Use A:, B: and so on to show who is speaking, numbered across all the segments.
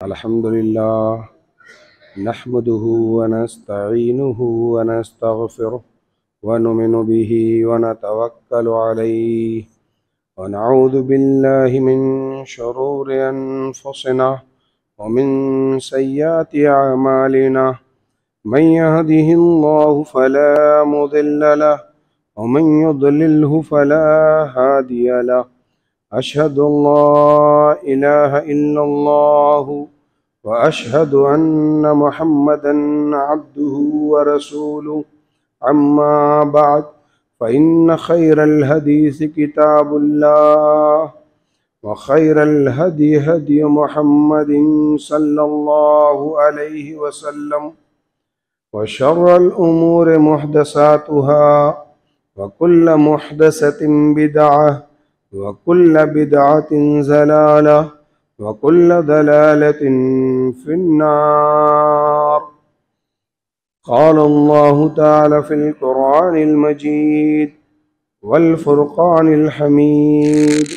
A: अल्हम्दुलिल्लाह नहमदुहु व नस्तईनुहु व नस्तगफिरुह व नुमिनु बिही व नतवक्कलु अलैहि व नऊज़ु बिल्लाहि मिन शुरूरि अनफुसिना व मिन सय्यिआति अअमालिना मन यहदिहिल्लाहु फला मुदिल्ल लहु व मन युद्लिल्हु फला हादिय लहु अशहदु अल्ला इलाहा इल्लल्लाहु व अशहदु अन्ना मुहम्मदन अब्दुहु व रसूलुहु अम्मा बअद फ़इन्न खैरल हदीस किताबुल्लाह व खैरल हदी हदी मुहम्मदिन सल्लल्लाहु अलैहि वसल्लम व शर्रल उमूरि मुहदसातुहा व कुल्ल मुहदसतिन बिदअह व कुल्ल बिदअतिन ज़लालह व कुल्ल दलालतिन फिन्नार। क़ाल अल्लाहु तआला फ़िल क़ुरआनिल मजीद वल फ़ुरक़ानिल हमीद।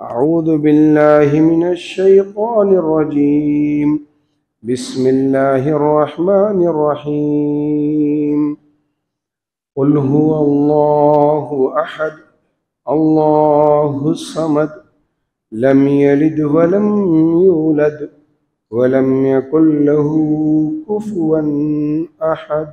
A: अऊज़ु बिल्लाहि मिनश शैतानिर रजीम। बिस्मिल्लाहिर रहमानिर रहीम। क़ुल हुवल्लाहु अहद अल्लाहुस समद लम यलिद व लम यूलद व लम यकुल लहू कुफुवन अहद।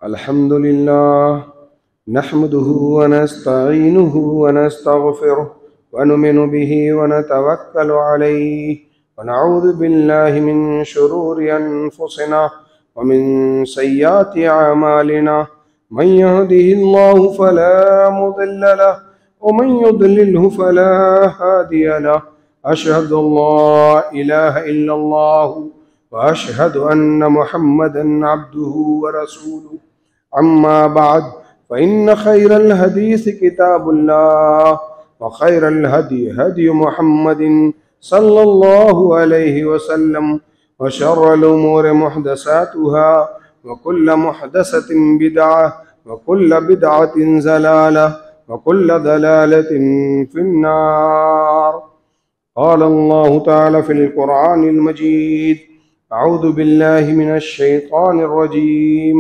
A: अल्हम्दुलिल्लाह नहमदुहु व नस्तईनुहु व नस्तगफिरुह व नुमिनु बिही व नतवक्कलु अलैहि व नऊज़ु बिल्लाहि मिन शुरूरि अनफुसिना व मिन सय्यिआति अअमालिना मन यहदिहिल्लाहु फला मुदिल्ल लहु व मन युद्लिल्हु फला हादिय लहु अशहदु अल्ला इलाहा इल्लल्लाहु व अशहदु अन्ना मुहम्मदन अब्दुहु व रसूलुहु अम्मा बअद फ़इन्न खैरल हदीस किताबुल्लाह व खैरल हदी हदी मुहम्मदिन सल्लल्लाहु अलैहि वसल्लम व शर्रल उमूरि मुहदसातुहा व कुल्ल मुहदसतिन बिदअह व कुल्ल बिदअतिन ज़लालह व कुल्ल दलालतिन फिन्नार। क़ाल अल्लाहु तआला फ़िल क़ुरआनिल मजीद। अऊज़ु बिल्लाहि मिनश शैतानिर रजीम।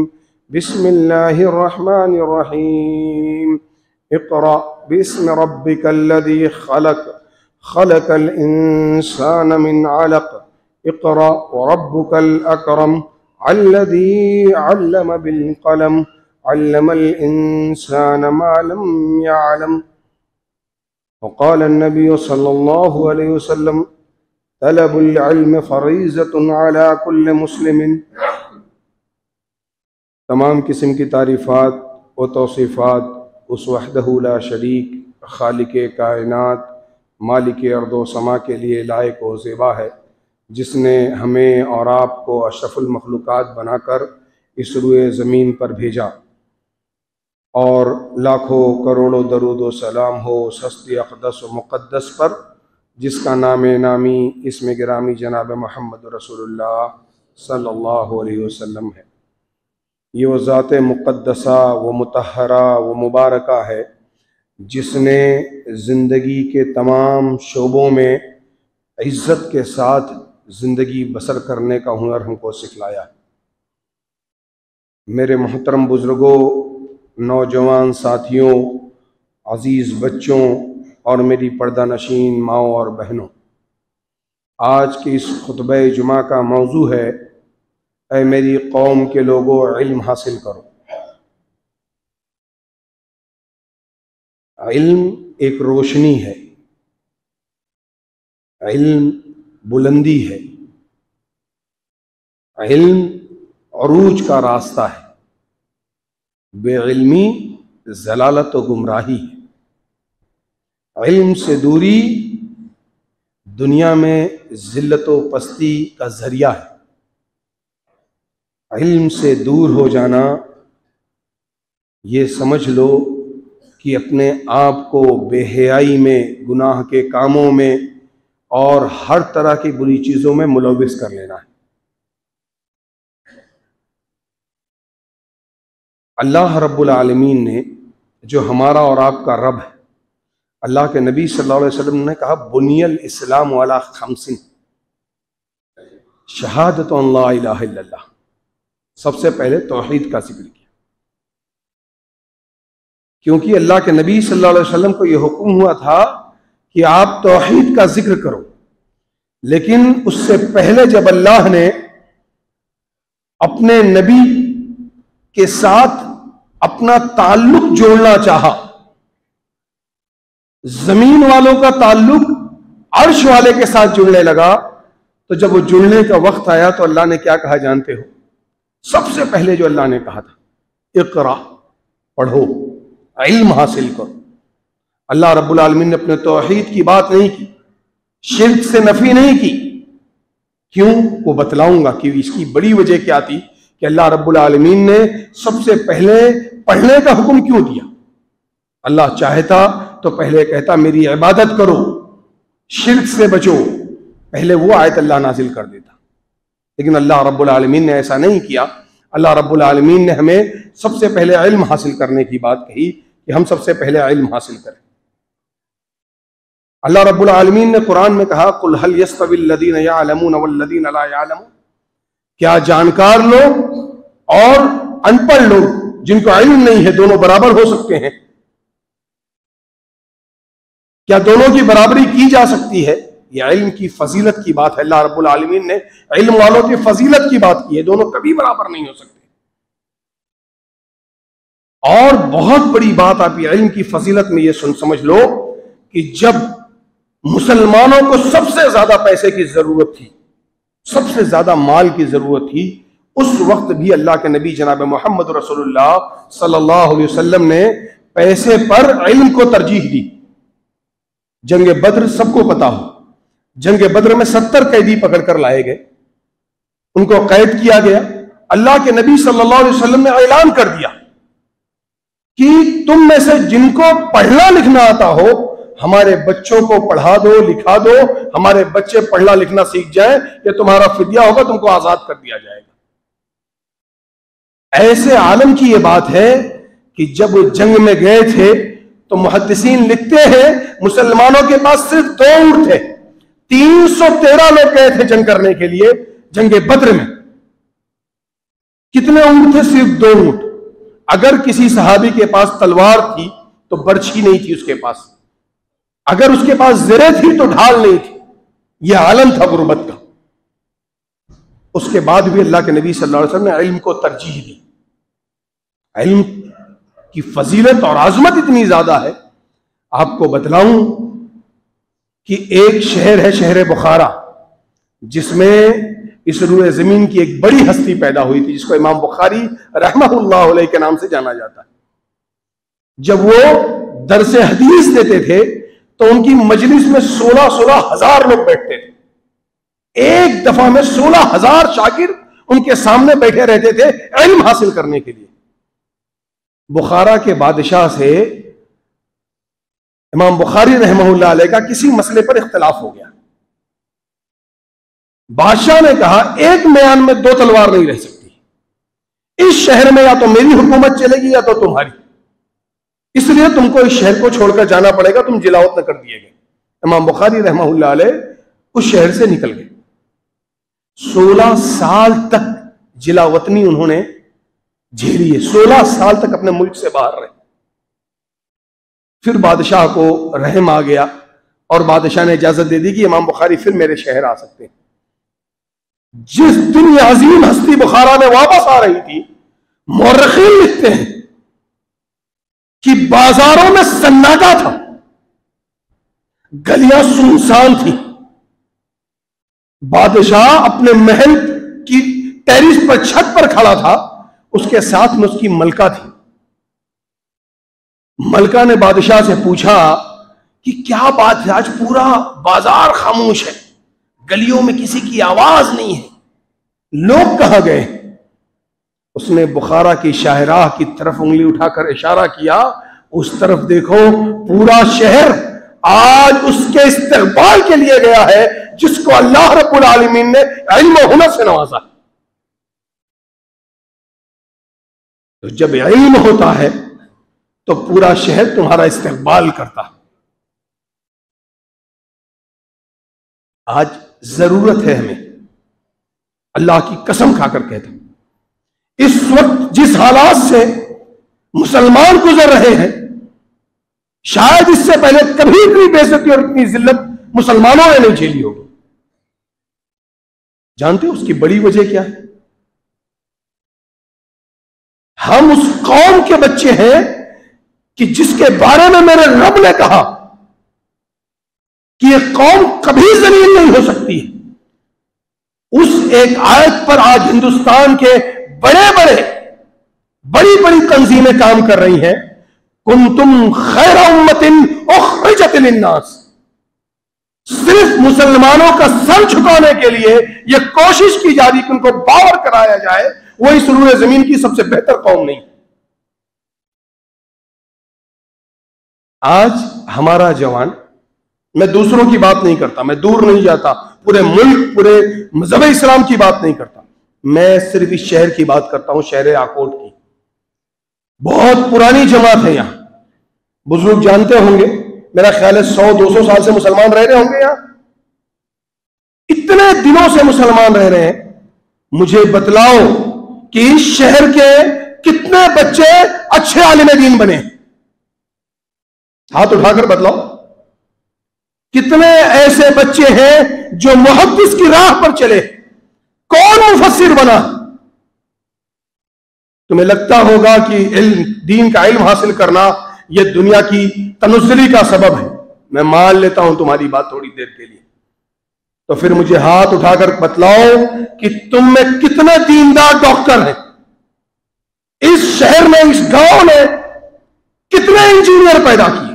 A: बिस्मिल्लाहिर रहमानिर रहीम। इक़रा बिस्मि रब्बिकल्लज़ी खलक़ खलक़ल इंसान मिन अलक़ इक़रा व रब्बुकल अकरम अल्लज़ी अल्लम बिल क़लम अल्लमल इंसान मा लम यअलम। वक़ाल अन्नबी सल्लल्लाहु अलैहि वसल्लम तलबुल इल्म फ़रीज़तुन अला कुल्लि मुस्लिमिन। तमाम किस्म की तारीफ़ात व तौसीफ़ात उस वहदहु ला शरीक खालिक़े कायनात मालिक अर्दो समा के लिए लायक व ज़ेबा है, जिसने हमें और आपको अशरफुल मखलूक़ात बनाकर इस रुए ज़मीन पर भेजा, और लाखों करोड़ों दरूद व सलाम हो उस हस्ती अक़दस व मुक़द्दस पर जिसका नाम नामी इसमें गिरामी जनाब मोहम्मद रसूलुल्लाह सल्लल्लाहु अलैहि वसल्लम है। ये वो ज़ात मुक़द्दसा व मुतहरा व मुबारका है जिसने ज़िंदगी के तमाम शोबों में इज़्ज़त के साथ ज़िंदगी बसर करने का हुनर हमको सिखलाया। मेरे मोहतरम बुज़ुर्गों, नौजवान साथियों, अज़ीज़ बच्चों और मेरी पर्दा नशीन माओ और बहनों, आज के इस खुतबे जुमा का मौजू है, ऐ मेरी कौम के लोगों, इल्म हासिल करो। इल्म एक रोशनी है, इल्म बुलंदी है, इल्म अरूज का रास्ता है। बेइल्मी ज़लालत व गुमराही है। इल्म से दूरी दुनिया में ज़िल्लत व पस्ती का ज़रिया है। इल्म से दूर हो जाना, ये समझ लो कि अपने आप को बेहयाई में, गुनाह के कामों में और हर तरह की बुरी चीजों में मुलविस कर लेना है। अल्लाह रब्बुल आलमीन ने, जो हमारा और आपका रब है, अल्लाह के नबी सल्लल्लाहु अलैहि वसल्लम ने कहा बुनियल इस्लाम वाला खमसिन, शहादत अल्ला इलाहा इल्लल्लाह, सबसे पहले तौहीद का जिक्र किया, क्योंकि अल्लाह के नबी सल्लल्लाहु अलैहि वसल्लम को यह हुक्म हुआ था कि आप तौहीद का जिक्र करो। लेकिन उससे पहले जब अल्लाह ने अपने नबी के साथ अपना ताल्लुक जोड़ना चाहा, जमीन वालों का ताल्लुक अर्श वाले के साथ जुड़ने लगा, तो जब वो जुड़ने का वक्त आया तो अल्लाह ने क्या कहा जानते हो? सबसे पहले जो अल्लाह ने कहा था, इक़रा, पढ़ो, इल्म हासिल करो। अल्लाह रब्बुल आलमीन ने अपने तौहीद की बात नहीं की, शिर्क से नफी नहीं की। क्यों? वो बतलाऊंगा कि इसकी बड़ी वजह क्या थी कि अल्लाह रब्बुल आलमीन ने सबसे पहले पढ़ने का हुक्म क्यों दिया। अल्लाह चाहता तो पहले कहता मेरी इबादत करो, शिर्क से बचो, पहले वो आयत अल्लाह नाजिल कर देता। लेकिन अल्लाह रब्बुल आलमीन ने ऐसा नहीं किया। अल्लाह रब्बुल आलमीन ने हमें सबसे पहले इल्म हासिल करने की बात कही कि हम सबसे पहले इल्म हासिल करें। अल्लाह रब्बुल आलमीन ने कुरान में कहा कुल हल यस्तविल लदीना यअलमून वल्लदीना ला यअलमून, क्या जानकार लोग और अनपढ़ लोग जिनको इल्म नहीं है दोनों बराबर हो सकते हैं? क्या दोनों की बराबरी की जा सकती है? यह इल्म की फजीलत की बात है। अल्लाह रब्बुल आलमीन ने इल्म वालों की फजीलत की बात की है, दोनों कभी बराबर नहीं हो सकते। और बहुत बड़ी बात आप ये इल्म की फजीलत में ये समझ लो कि जब मुसलमानों को सबसे ज्यादा पैसे की जरूरत थी, सबसे ज्यादा माल की जरूरत थी, उस वक्त भी अल्लाह के नबी जनाब मोहम्मद रसूलुल्लाह सल्लल्लाहु अलैहि वसल्लम ने पैसे पर इल्म को तरजीह दी। जंग बद्र सबको पता हो, जंग बद्र में 70 कैदी पकड़कर लाए गए, उनको कैद किया गया। अल्लाह के नबी सल्लल्लाहु अलैहि वसल्लम ने ऐलान कर दिया कि तुम में से जिनको पढ़ना लिखना आता हो हमारे बच्चों को पढ़ा दो, लिखा दो, हमारे बच्चे पढ़ना लिखना सीख जाएं, ये तुम्हारा फिदिया होगा, तुमको आजाद कर दिया जाएगा। ऐसे आलम की यह बात है कि जब वो जंग में गए थे तो मुहद्दिसीन लिखते हैं मुसलमानों के पास सिर्फ 2 ऊंट थे। 313 लोग गए थे जंग करने के लिए जंग बद्र में। कितने ऊंट थे? सिर्फ 2 ऊंट। अगर किसी सहाबी के पास तलवार थी तो बर्छी नहीं थी उसके पास, अगर उसके पास ज़रे थी तो ढाल नहीं थी। यह आलम था गुर्बत का। उसके बाद भी अल्लाह के नबी सल्लल्लाहु अलैहि वसल्लम ने इल्म को तरजीह दी। इल्म की फजीलत और आजमत इतनी ज्यादा है, आपको बतलाऊं कि एक शहर है शहर बुखारा, जिसमें इस रूए जमीन की एक बड़ी हस्ती पैदा हुई थी जिसको इमाम बुखारी रहमतुल्लाह अलैह के नाम से जाना जाता है। जब वो दरस हदीस देते थे तो उनकी मजलिस में 16-16 हजार लोग बैठते थे। एक दफा में 16,000 शागिर्द उनके सामने बैठे रहते थे इल्म हासिल करने के लिए। बुखारा के बादशाह से इमाम बुखारी रहमतुल्लाह अलैह का किसी मसले पर इख्तिलाफ हो गया। बादशाह ने कहा एक म्यान में 2 तलवार नहीं रह सकती, इस शहर में या तो मेरी हुकूमत चलेगी या तो तुम्हारी, इसलिए तुमको इस शहर को छोड़कर जाना पड़ेगा, तुम जिलावत न कर दिए गए। इमाम बुखारी रहमतुल्लाह अलैह उस शहर से निकल गए। 16 साल तक जिलावतनी उन्होंने झेली है, 16 साल तक अपने मुल्क से बाहर रहे। फिर बादशाह को रहम आ गया और बादशाह ने इजाजत दे दी कि इमाम बुखारी फिर मेरे शहर आ सकते हैं। जिस दिन ये अजीम हस्ती बुखारा में वापस आ रही थी, मुर्रखीन लिखते हैं कि बाजारों में सन्नाटा था, गलियां सुनसान थी। बादशाह अपने महल की टेरिस पर, छत पर खड़ा था, उसके साथ में उसकी मलका थी। मलका ने बादशाह से पूछा कि क्या बात है, आज पूरा बाजार खामोश है, गलियों में किसी की आवाज नहीं है, लोग कहां गए? उसने बुखारा की शाहराह की तरफ उंगली उठाकर इशारा किया, उस तरफ देखो, पूरा शहर आज उसके इस्तेमाल के लिए गया है जिसको अल्लाह रब्बुल आलमीन ने इल्म और हुनर से नवाजा। तो जब इल्म होता है तो पूरा शहर तुम्हारा इस्तेमाल करता है। आज जरूरत है हमें, अल्लाह की कसम खाकर कहता हूं, इस वक्त जिस हालात से मुसलमान गुजर रहे हैं, शायद इससे पहले कभी इतनी बेइज्जती और इतनी जिल्लत मुसलमानों ने नहीं झेली होगी। जानते हो उसकी बड़ी वजह क्या है? हम उस कौम के बच्चे हैं कि जिसके बारे में मेरे रब ने कहा कि यह कौम कभी जलील नहीं हो सकती। उस एक आयत पर आज हिंदुस्तान के बड़ी बड़ी तंजीमें काम कर रही हैं। कुंतुम खैर उम्मतिन उखरिजत लिन्नास। सिर्फ मुसलमानों का सर झुकाने के लिए यह कोशिश की जा रही कि उनको बावर कराया जाए वो इस रूए जमीन की सबसे बेहतर कौम नहीं। आज हमारा जवान, मैं दूसरों की बात नहीं करता, मैं दूर नहीं जाता, पूरे मुल्क पूरे मजहब इस्लाम की बात नहीं करता, मैं सिर्फ इस शहर की बात करता हूं, शहर आकोट की। बहुत पुरानी जमात है यहां, बुजुर्ग जानते होंगे, मेरा ख्याल है 100-200 साल से मुसलमान रह रहे होंगे यहां। इतने दिनों से मुसलमान रह रहे हैं, मुझे बतलाओ कि इस शहर के कितने बच्चे अच्छे आलिम दीन बने? हाथ उठाकर बतलाओ। कितने ऐसे बच्चे हैं जो मुहद्दिस की राह पर चले? कौन मुफस्सिर बना? तुम्हें लगता होगा कि इल्म, दीन का इल्म हासिल करना यह दुनिया की तनुज़्ज़ुली का सबब है। मैं मान लेता हूं तुम्हारी बात थोड़ी देर के लिए, तो फिर मुझे हाथ उठाकर बतलाओ कि तुम में कितने दीनदार डॉक्टर हैं? इस शहर में, इस गांव ने कितने इंजीनियर पैदा किए?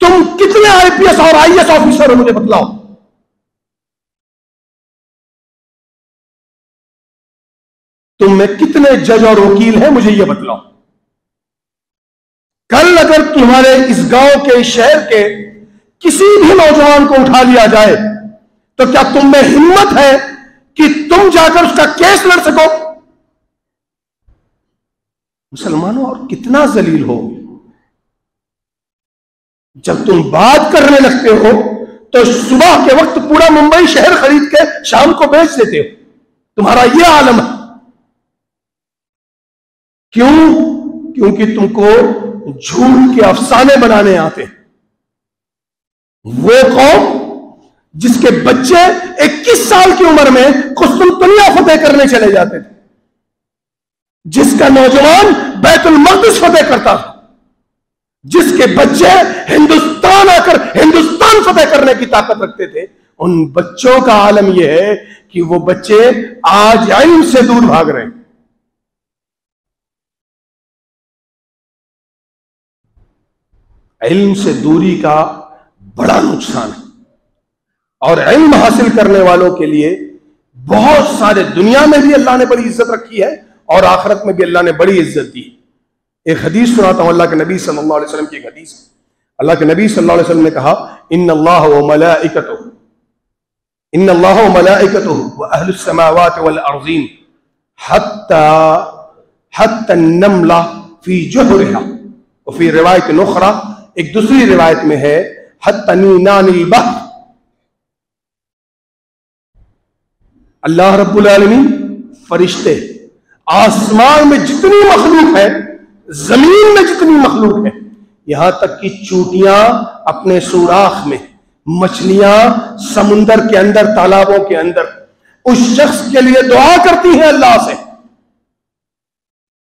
A: तुम कितने आईपीएस और आईएएस ऑफिसर हो? मुझे बतलाओ। तुम में कितने जज और वकील हैं? मुझे यह बतलाओ। कल अगर तुम्हारे इस गांव के, इस शहर के किसी भी नौजवान को उठा लिया जाए तो क्या तुम में हिम्मत है कि तुम जाकर उसका केस लड़ सको? मुसलमानों, और कितना जलील हो। जब तुम बात करने लगते हो तो सुबह के वक्त पूरा मुंबई शहर खरीद के शाम को बेच देते हो। तुम्हारा यह आलम है। क्यों? क्योंकि तुमको झूठ के अफसाने बनाने आते हैं। वो कौम जिसके बच्चे 21 साल की उम्र में कुस्तुनतनिया फतेह करने चले जाते थे, जिसका नौजवान बैतुल मक़दिस फतेह करता था, जिसके बच्चे हिंदुस्तान आकर हिंदुस्तान फतेह करने की ताकत रखते थे, उन बच्चों का आलम यह है कि वो बच्चे आज इल्म से दूर भाग रहे हैं। इल्म से दूरी का बड़ा नुकसान है। और इल्म हासिल करने वालों के लिए बहुत सारे, दुनिया में भी अल्लाह ने बड़ी इज्जत रखी है और आखिरत में भी अल्लाह ने बड़ी इज्जत दी। एक हदीस सुनाता हूं, अल्लाह के नबी सल्लल्लाहु अलैहि वसल्लम की एक हदीस। अल्लाह के नबी सल्लल्लाहु अलैहि वसल्लम ने कहा, इन्नल्लाह व मलाइकतुहु व अहलुस समावाति वल अर्ज़ीन हत्ता नमला फी जुहरिहा। और फी रिवायत नुखरा, एक दूसरी रिवायत में है, हत्ता नीनानिल बहर। अल्लाह रब्बुल आलमीन, फरिश्ते, आसमान में जितनी मखलूक है, जमीन में जितनी मखलूक है, यहां तक कि चूटियां अपने सुराख में, मछलियां समुंदर के अंदर, तालाबों के अंदर, उस शख्स के लिए दुआ करती हैं, अल्लाह से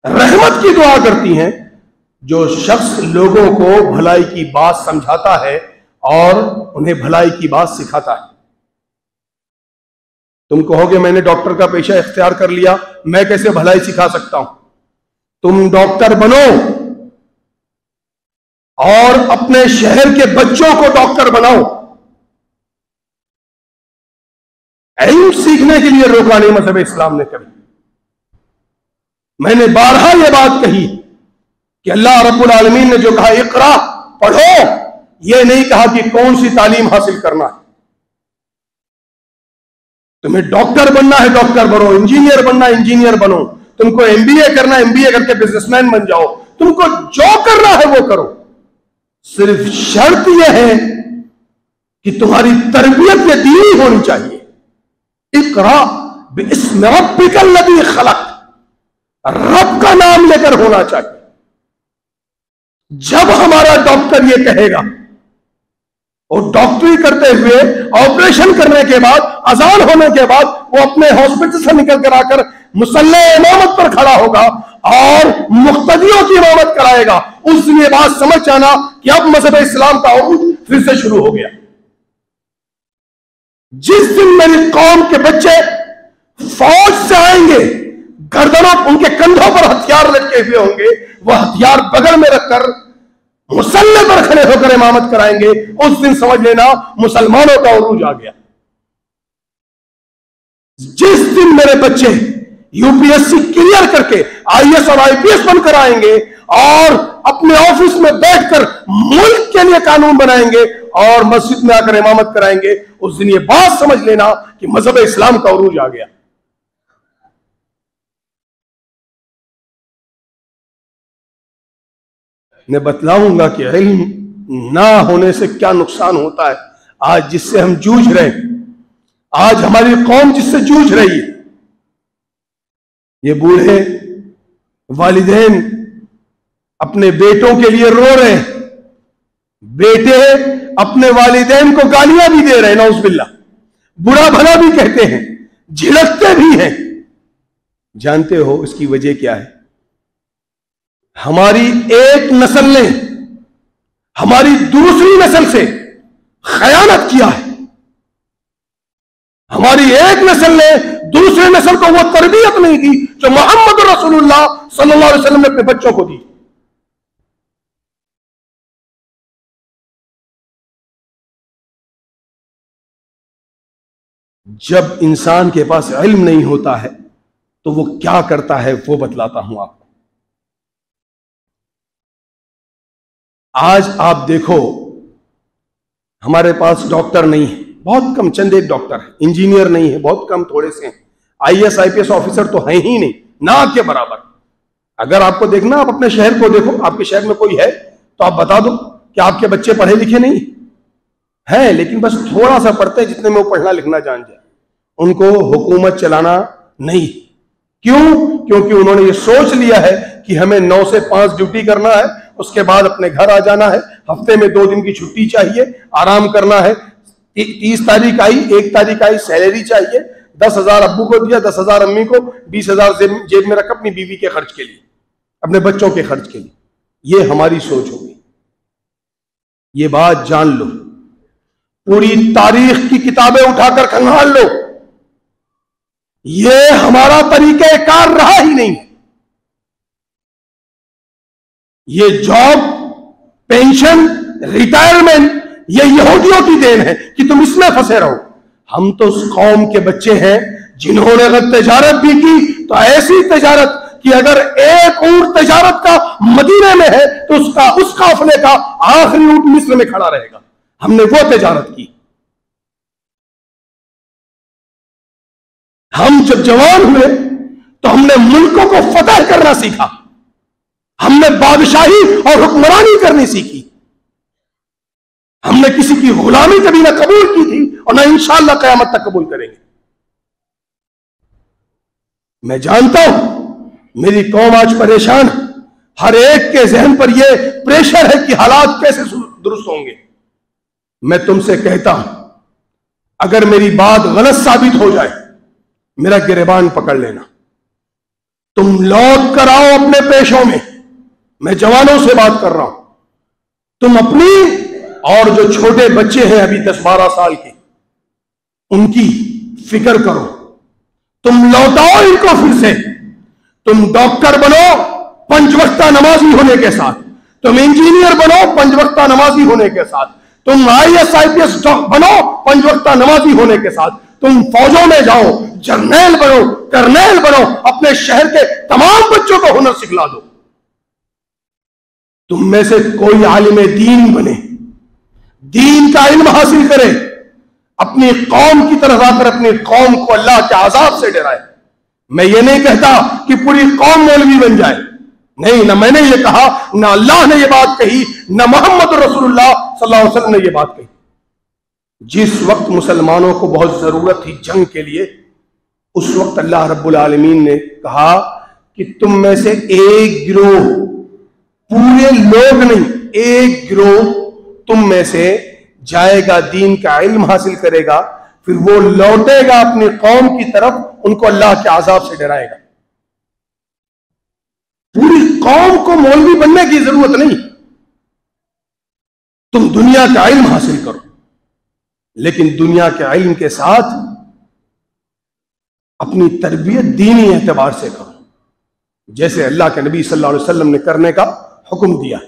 A: रहमत की दुआ करती हैं, जो शख्स लोगों को भलाई की बात समझाता है और उन्हें भलाई की बात सिखाता है। तुम कहोगे मैंने डॉक्टर का पेशा इख्तियार कर लिया, मैं कैसे भलाई सिखा सकता हूं? तुम डॉक्टर बनो और अपने शहर के बच्चों को डॉक्टर बनाओ। इल्म सीखने के लिए रोका नहीं मज़हब इस्लाम ने कभी। मैंने बारहा यह बात कही कि अल्लाह रब्बुल आलमीन ने जो कहा इक़रा, पढ़ो, यह नहीं कहा कि कौन सी तालीम हासिल करना है। तुम्हें डॉक्टर बनना है डॉक्टर बनो, इंजीनियर बनना है इंजीनियर बनो, तुमको एमबीए करना है एमबीए करके बिजनेसमैन बन जाओ, तुमको जो करना है वो करो। सिर्फ शर्त यह है कि तुम्हारी तरबियत ये दीनी होनी चाहिए। इक़रा बिस्मि रब्बिकल लज़ी खलक़, रब का नाम लेकर होना चाहिए। जब हमारा डॉक्टर ये कहेगा और डॉक्टरी करते हुए ऑपरेशन करने के बाद, अजान होने के बाद वो अपने हॉस्पिटल से निकल कर आकर मुसल्ले इमामत पर खड़ा होगा और मुक्तदियों की इमामत कराएगा, उस दिन ये बात समझ जाना कि अब मजहब इस्लाम का उरूज फिर से शुरू हो गया। जिस दिन मेरी कौम के बच्चे फौज से आएंगे, गर्दनों उनके कंधों पर हथियार लटके हुए होंगे, वह हथियार बगल में रखकर मुसल्ले पर खड़े होकर इमामत कराएंगे, उस दिन समझ लेना मुसलमानों का उरूज आ गया। जिस दिन मेरे बच्चे यूपीएससी क्लियर करके आईएएस और आईपीएस बनकर आएंगे और अपने ऑफिस में बैठकर मुल्क के लिए कानून बनाएंगे और मस्जिद में आकर इमामत कराएंगे, उस दिन ये बात समझ लेना कि मजहब इस्लाम का उरूज आ गया। मैं बतलाऊंगा कि इल्म ना होने से क्या नुकसान होता है। आज जिससे हम जूझ रहे हैं, आज हमारी कौम जिससे जूझ रही है, ये बूढ़े वालिदैन अपने बेटों के लिए रो रहे हैं, बेटे अपने वालिदैन को गालियां भी दे रहे हैं, नौज़ुबिल्लाह, बुरा भला भी कहते हैं, झिड़कते भी हैं। जानते हो इसकी वजह क्या है? हमारी एक नस्ल ने हमारी दूसरी नस्ल से खयानत किया है। हमारी एक नस्ल ने दूसरे नस्ल को वो तरबियत नहीं दी जो मोहम्मद रसूलुल्लाह सल्लल्लाहु अलैहि वसल्लम ने अपने बच्चों को दी। जब इंसान के पास इल्म नहीं होता है तो वो क्या करता है वो बतलाता हूं आपको। आज आप देखो, हमारे पास डॉक्टर नहीं है, बहुत कम, चंद एक डॉक्टर है, इंजीनियर नहीं है, बहुत कम, थोड़े से हैं, आईएएस आईपीएस ऑफिसर तो है ही नहीं, ना के बराबर। अगर आपको देखना, आप अपने शहर को देखो, आपके शहर में कोई है तो आप बता दो कि आपके बच्चे पढ़े लिखे नहीं हैं, लेकिन बस थोड़ा सा पढ़ते हैं जितने में वो पढ़ना लिखना जान जाए। उनको हुकूमत चलाना नहीं। क्यों? क्योंकि उन्होंने ये सोच लिया है कि हमें 9 से 5 ड्यूटी करना है, उसके बाद अपने घर आ जाना है, हफ्ते में 2 दिन की छुट्टी चाहिए, आराम करना है, 30 तारीख आई, 1 तारीख आई, सैलरी चाहिए, 10,000 अब्बू को दिया, 10,000 अम्मी को, 20,000 जेब में रख अपनी बीवी के खर्च के लिए, अपने बच्चों के खर्च के लिए। ये हमारी सोच होगी। ये बात जान लो, पूरी तारीख की किताबें उठाकर खंगाल लो, ये हमारा तरीक़ेकार रहा ही नहीं। ये जॉब, पेंशन, रिटायरमेंट, ये यहूदियों की देन है कि तुम इसमें फंसे रहो। हम तो उस कौम के बच्चे हैं जिन्होंने अगर तजारत भी की तो ऐसी तजारत कि अगर एक ऊंट तजारत का मदीने में है तो उस काफिले का आखिरी ऊंट मिस्र में खड़ा रहेगा। हमने वो तजारत की। हम जब जवान हुए तो हमने मुल्कों को फतह करना सीखा, हमने बादशाही और हुक्मरानी करनी सीखी। हमने किसी की गुलामी कभी ना कबूल की थी और ना इंशाअल्लाह क़यामत तक कबूल करेंगे। मैं जानता हूं मेरी कौम आज परेशान, हर एक के जहन पर यह प्रेशर है कि हालात कैसे दुरुस्त होंगे। मैं तुमसे कहता हूं, अगर मेरी बात गलत साबित हो जाए, मेरा गिरबान पकड़ लेना। तुम लौट कर आओ अपने पेशों में। मैं जवानों से बात कर रहा हूं। तुम अपनी और जो छोटे बच्चे हैं अभी 10-12 साल के, उनकी फिक्र करो। तुम लौटाओ इनको फिर से। तुम डॉक्टर बनो 5 वक्ता नमाजी होने के साथ, तुम इंजीनियर बनो 5 वक्ता नमाजी होने के साथ, तुम आईएएस आईपीएस बनो 5 वक्ता नमाजी होने के साथ, तुम फौजों में जाओ, जर्नैल बनो, कर्नैल बनो, अपने शहर के तमाम बच्चों को हुनर सिखला दो। तुम में से कोई आलिम दीन बने, दीन का इल्म हासिल करे, अपनी कौम की तरफ आकर अपनी कौम को अल्लाह के अज़ाब से डराए। मैं ये नहीं कहता कि पूरी कौम मौलवी बन जाए, नहीं, ना मैंने ये कहा, ना अल्लाह ने ये बात कही, ना मोहम्मद रसूलुल्लाह सल्लल्लाहु अलैहि वसल्लम ने ये बात कही। जिस वक्त मुसलमानों को बहुत जरूरत थी जंग के लिए, उस वक्त अल्लाह रब्बुल आलमीन ने कहा कि तुम में से एक गिरोह, पूरे लोग नहीं, एक गिरोह तुम में से जाएगा, दीन का इल्म हासिल करेगा, फिर वो लौटेगा अपनी कौम की तरफ, उनको अल्लाह के अज़ाब से डराएगा। पूरी कौम को मौलवी बनने की जरूरत नहीं, तुम दुनिया का इल्म हासिल करो, लेकिन दुनिया के इल्म के साथ अपनी तरबियत दीनी एतबार से करो, जैसे अल्लाह के नबी सल्लल्लाहु अलैहि वसल्लम ने करने का हुक्म दिया।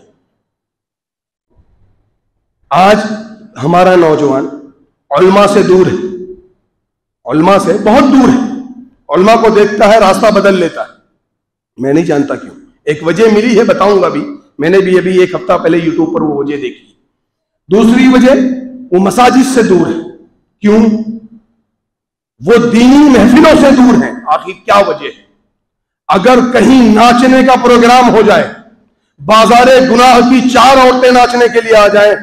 A: आज हमारा नौजवान उल्मा से दूर है, उल्मा से बहुत दूर है, उल्मा को देखता है रास्ता बदल लेता है। मैं नहीं जानता क्यों, एक वजह मिली है, बताऊंगा भी, मैंने भी अभी एक हफ्ता पहले यूट्यूब पर वो वजह देखी। दूसरी वजह, वो मसाजिद से दूर है। क्यों? वो दीनी महफिलों से दूर है। आखिर क्या वजह है? अगर कहीं नाचने का प्रोग्राम हो जाए, बाजारे गुनाह की 4 औरतें नाचने के लिए आ जाएं,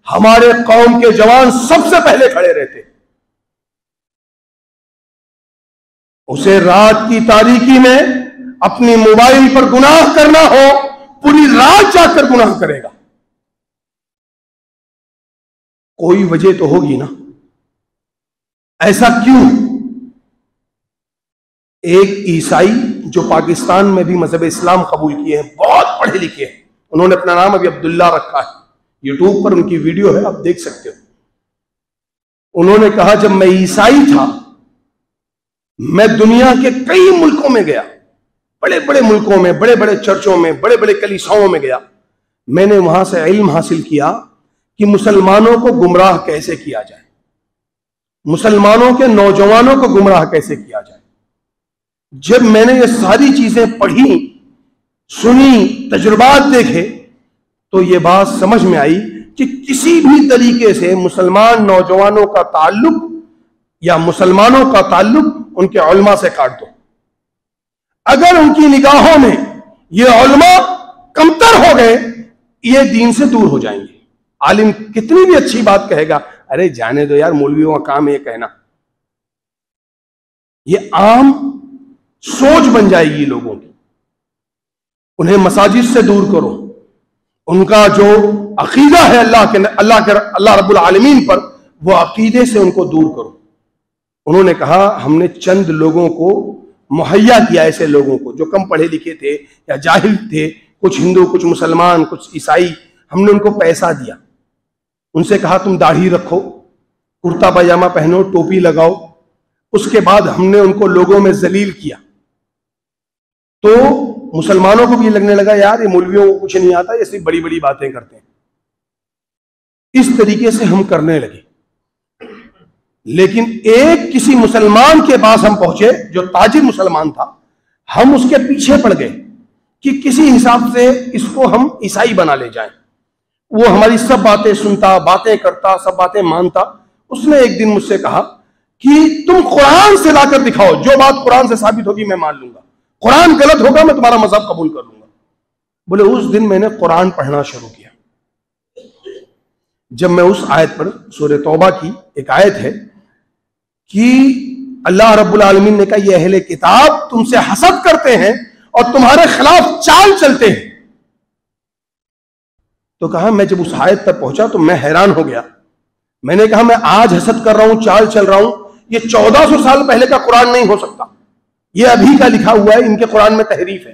A: हमारे कौम के जवान सबसे पहले खड़े रहते। उसे रात की तारीकी में अपनी मोबाइल पर गुनाह करना हो, पूरी रात जाकर गुनाह करेगा। कोई वजह तो होगी ना, ऐसा क्यों? एक ईसाई जो पाकिस्तान में भी मजहब इस्लाम कबूल किए हैं, बहुत पढ़े लिखे हैं, उन्होंने अपना नाम अभी अब्दुल्ला रखा है, यूट्यूब पर उनकी वीडियो है, आप देख सकते हो। उन्होंने कहा, जब मैं ईसाई था, मैं दुनिया के कई मुल्कों में गया, बड़े बड़े मुल्कों में, बड़े बड़े चर्चों में, बड़े बड़े कलीसियाओं में गया। मैंने वहां से इल्म हासिल किया कि मुसलमानों को गुमराह कैसे किया जाए, मुसलमानों के नौजवानों को गुमराह कैसे किया जाए। जब मैंने ये सारी चीजें पढ़ी, सुनी, तजुर्बात देखे, तो ये बात समझ में आई कि किसी भी तरीके से मुसलमान नौजवानों का ताल्लुक या मुसलमानों का ताल्लुक उनके उलमा से काट दो। अगर उनकी निगाहों में ये उलमा कमतर हो गए, ये दीन से दूर हो जाएंगे। आलिम कितनी भी अच्छी बात कहेगा, अरे जाने दो यार, मौलवियों का काम है ये कहना, ये आम सोच बन जाएगी लोगों की। उन्हें मसाजिद से दूर करो, उनका जो अकीदा है अल्लाह रब्बुल आलमीन पर, वो अकीदे से उनको दूर करो। उन्होंने कहा, हमने चंद लोगों को मुहैया किया, ऐसे लोगों को जो कम पढ़े लिखे थे या जाहिल थे, कुछ हिंदू, कुछ मुसलमान, कुछ ईसाई, हमने उनको पैसा दिया। उनसे कहा, तुम दाढ़ी रखो, कुर्ता पैजामा पहनो, टोपी लगाओ। उसके बाद हमने उनको लोगों में जलील किया। तो मुसलमानों को भी लगने लगा, यार ये मौलवियों को कुछ नहीं आता, ये सिर्फ बड़ी बड़ी बातें करते हैं। इस तरीके से हम करने लगे। लेकिन एक किसी मुसलमान के पास हम पहुंचे जो ताजिर मुसलमान था, हम उसके पीछे पड़ गए कि किसी हिसाब से इसको हम ईसाई बना ले जाएं। वो हमारी सब बातें सुनता, बातें करता, सब बातें मानता। उसने एक दिन मुझसे कहा कि तुम कुरान से लाकर दिखाओ, जो बात कुरान से साबित होगी मैं मान लूंगा, कुरान गलत होगा मैं तुम्हारा मजहब कबूल कर लूंगा। बोले, उस दिन मैंने कुरान पढ़ना शुरू किया। जब मैं उस आयत पर, सूरह तौबा की एक आयत है कि अल्लाह रब्बुल आलमीन ने कहा, ये अहले किताब तुमसे हसद करते हैं और तुम्हारे खिलाफ चाल चलते हैं। तो कहा, मैं जब उस आयत पर पहुंचा तो मैं हैरान हो गया। मैंने कहा, मैं आज हसद कर रहा हूं, चाल चल रहा हूं, ये 1400 साल पहले का कुरान नहीं हो सकता, ये अभी का लिखा हुआ है, इनके कुरान में तहरीफ है।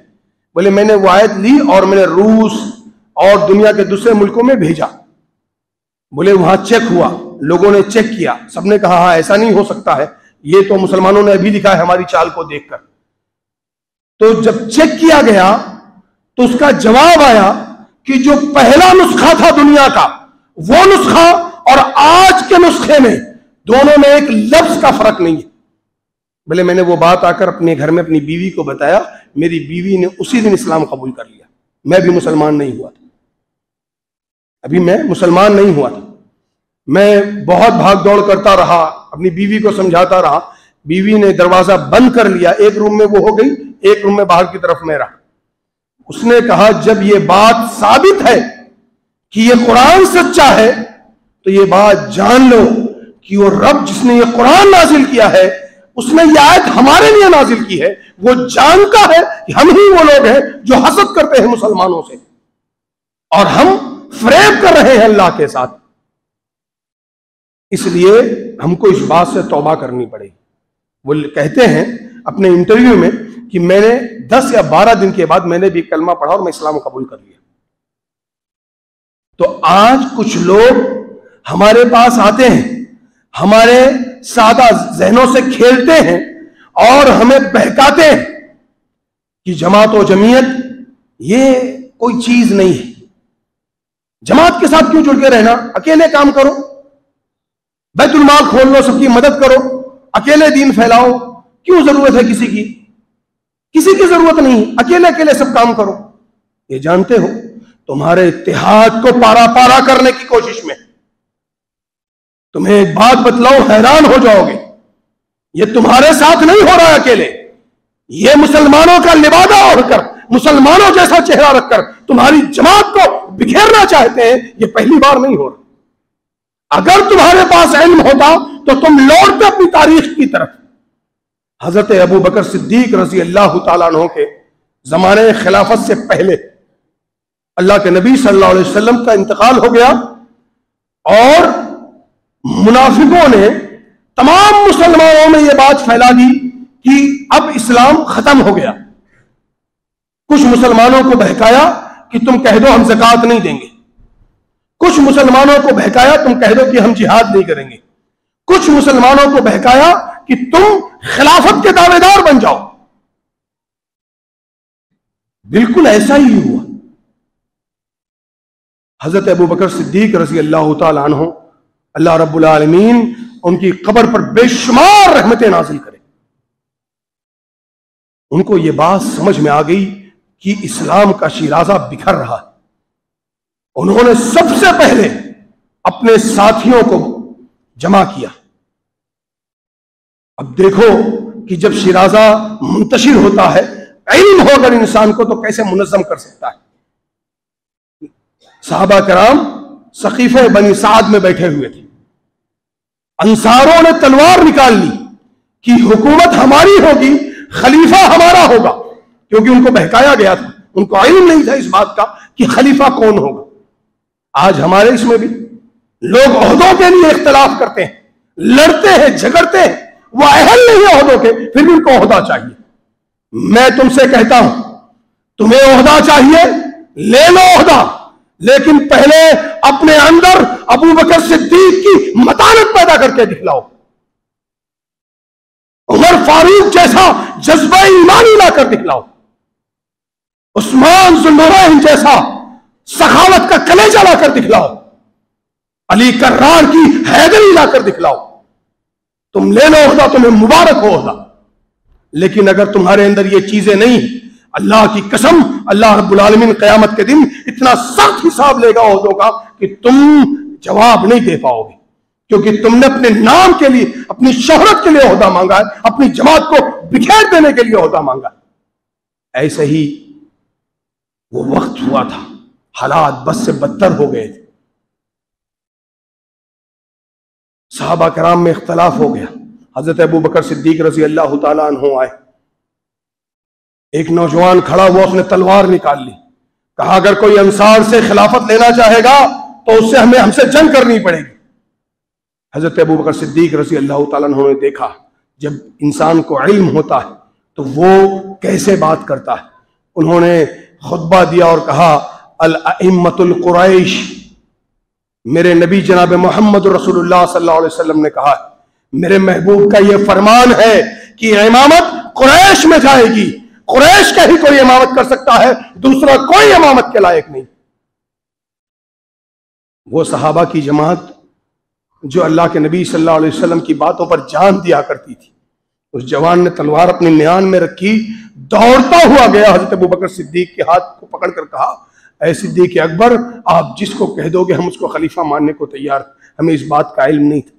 A: बोले, मैंने वो आयत ली और मैंने रूस और दुनिया के दूसरे मुल्कों में भेजा। बोले, वहां चेक हुआ, लोगों ने चेक किया, सबने कहा हाँ ऐसा नहीं हो सकता है, ये तो मुसलमानों ने अभी लिखा है हमारी चाल को देखकर। तो जब चेक किया गया तो उसका जवाब आया कि जो पहला नुस्खा था दुनिया का, वो नुस्खा और आज के नुस्खे में, दोनों में एक लफ्ज का फर्क नहीं है। बोले, मैंने वो बात आकर अपने घर में अपनी बीवी को बताया, मेरी बीवी ने उसी दिन इस्लाम कबूल कर लिया। मैं भी मुसलमान नहीं हुआ था, अभी मैं मुसलमान नहीं हुआ था। मैं बहुत भाग दौड़ करता रहा, अपनी बीवी को समझाता रहा। बीवी ने दरवाजा बंद कर लिया, एक रूम में वो हो गई, एक रूम में बाहर की तरफ मैं रहा। उसने कहा जब ये बात साबित है कि ये कुरान सच्चा है तो ये बात जान लो कि वो रब जिसने ये कुरान नाजिल किया है उसने ये आयत हमारे लिए नाजिल की है। वो जानता है कि हम ही वो लोग हैं जो हसद करते हैं मुसलमानों से, और हम फरेब कर रहे हैं अल्लाह के साथ। इसलिए हमको इस बात से तौबा करनी पड़ेगी। वो कहते हैं अपने इंटरव्यू में कि मैंने 10 या 12 दिन के बाद मैंने भी कलमा पढ़ा और मैं इस्लाम कबूल कर लिया। तो आज कुछ लोग हमारे पास आते हैं, हमारे सादा जहनों से खेलते हैं और हमें बहकाते हैं कि जमात और जमीयत ये कोई चीज नहीं है। जमात के साथ क्यों जुड़ के रहना, अकेले काम करो, बैतुल माल खोल लो, सबकी मदद करो, अकेले दीन फैलाओ, क्यों जरूरत है किसी की? किसी की जरूरत नहीं, अकेले अकेले सब काम करो। ये जानते हो तुम्हारे इत्तेहाद को पारा पारा करने की कोशिश में। तुम्हें एक बात बतलाऊं, हैरान हो जाओगे, ये तुम्हारे साथ नहीं हो रहा है अकेले। ये मुसलमानों का लिबादा ओढ़कर, मुसलमानों जैसा चेहरा रखकर तुम्हारी जमात को बिखेरना चाहते हैं। ये पहली बार नहीं हो रहा। अगर तुम्हारे पास इल्म होता तो तुम लौटते अपनी तारीख की तरफ। हजरत अबू बकर सिद्दीक रजी अल्लाह तआला अन्हु के जमाने खिलाफत से पहले अल्लाह के नबी सल्लल्लाहु अलैहि वसल्लम का इंतकाल हो गया और मुनाफिकों ने तमाम मुसलमानों में यह बात फैला दी कि अब इस्लाम खत्म हो गया। कुछ मुसलमानों को बहकाया कि तुम कह दो हम ज़कात नहीं देंगे, कुछ मुसलमानों को बहकाया तुम कह दो कि हम जिहाद नहीं करेंगे, कुछ मुसलमानों को बहकाया कि तुम खिलाफत के दावेदार बन जाओ। बिल्कुल ऐसा ही हुआ। हजरत अबू बकर सिद्दीक रज़ी अल्लाह तआला अन्हु, अल्लाह रब्बुल आलमीन उनकी कब्र पर बेशुमार रहमतें नाजिल करे। उनको यह बात समझ में आ गई कि इस्लाम का शिराजा बिखर रहा है। उन्होंने सबसे पहले अपने साथियों को जमा किया। अब देखो कि जब शिराजा मुंतशिर होता है, इल्म हो अगर इंसान को, तो कैसे मुनज़्ज़म कर सकता है। सहाबा कराम सकीफे बनी साद में बैठे हुए थे। अंसारों ने तलवार निकाल ली कि हुकूमत हमारी होगी, खलीफा हमारा होगा, क्योंकि उनको बहकाया गया था। उनको इल्म नहीं था इस बात का कि खलीफा कौन होगा। आज हमारे इसमें भी लोग ओहदों के लिए इख्तिलाफ करते हैं, लड़ते हैं, झगड़ते हैं। वो अहल नहीं है ओहदों के, फिर भी उनको ओहदा चाहिए। मैं तुमसे कहता हूं, तुम्हें ओहदा चाहिए, ले लो ओहदा, लेकिन पहले अपने अंदर अबू बकर सिद्दीक की मतानत पैदा करके दिखलाओ। उमर फारूक जैसा जज्बा ईमानी लाकर दिखलाओ। उस्मान ज़ुन्नुरैन जैसा सखावत का कलेजा लाकर दिखलाओ। अली कर्रार की हैदरी लाकर दिखलाओ। तुम ले लो ओहदा, तुम्हें मुबारक हो ओहदा। लेकिन अगर तुम्हारे अंदर ये चीजें नहीं, अल्लाह की कसम, अल्लाह रब्बुल आलमीन क़यामत के दिन इतना सख्त हिसाब लेगा ओहदों का कि तुम जवाब नहीं दे पाओगे, क्योंकि तुमने अपने नाम के लिए, अपनी शोहरत के लिए ओहदा मांगा है, अपनी जमात को बिखेर देने के लिए ओहदा मांगा है। ऐसे ही वो वक्त हुआ था, हालात बस से बदतर हो गए थे। सहाबा कराम में इख्तलाफ हो गया। हजरत अबू बकर सिद्दीक रजी अल्लाह तआला अन्हु आए। एक नौजवान खड़ा हुआ, उसने तलवार निकाल ली। कहा अगर कोई अंसार से खिलाफत लेना चाहेगा तो उससे हमसे जंग करनी पड़ेगी। हजरत अबू बकर सिद्दीक रजी अल्लाह तआला अन्हु ने देखा जब इंसान को इल्म होता है तो वो कैसे बात करता है। उन्होंने खुतबा दिया और कहा अल अइम्मतुल कुरैश, मेरे नबी जनाब मोहम्मद रसूलुल्लाह सल्लल्लाहु अलैहि वसल्लम ने कहा, मेरे महबूब का यह फरमान है कि इमामत कुरैश में जाएगी। कुरैश का ही कोई इमामत कर सकता है, दूसरा कोई इमामत के लायक नहीं। वो सहाबा की जमात जो अल्लाह के नबी सल्लल्लाहु अलैहि वसल्लम की बातों पर जान दिया करती थी, उस जवान ने तलवार अपने नियान में रखी, दौड़ता हुआ गया हजरत अबू बकर सिद्दीक के हाथ को पकड़कर कहा, ऐ सिद्दीक अकबर, आप जिसको कह दोगे हम उसको खलीफा मानने को तैयार। हमें इस बात का इल्म नहीं था।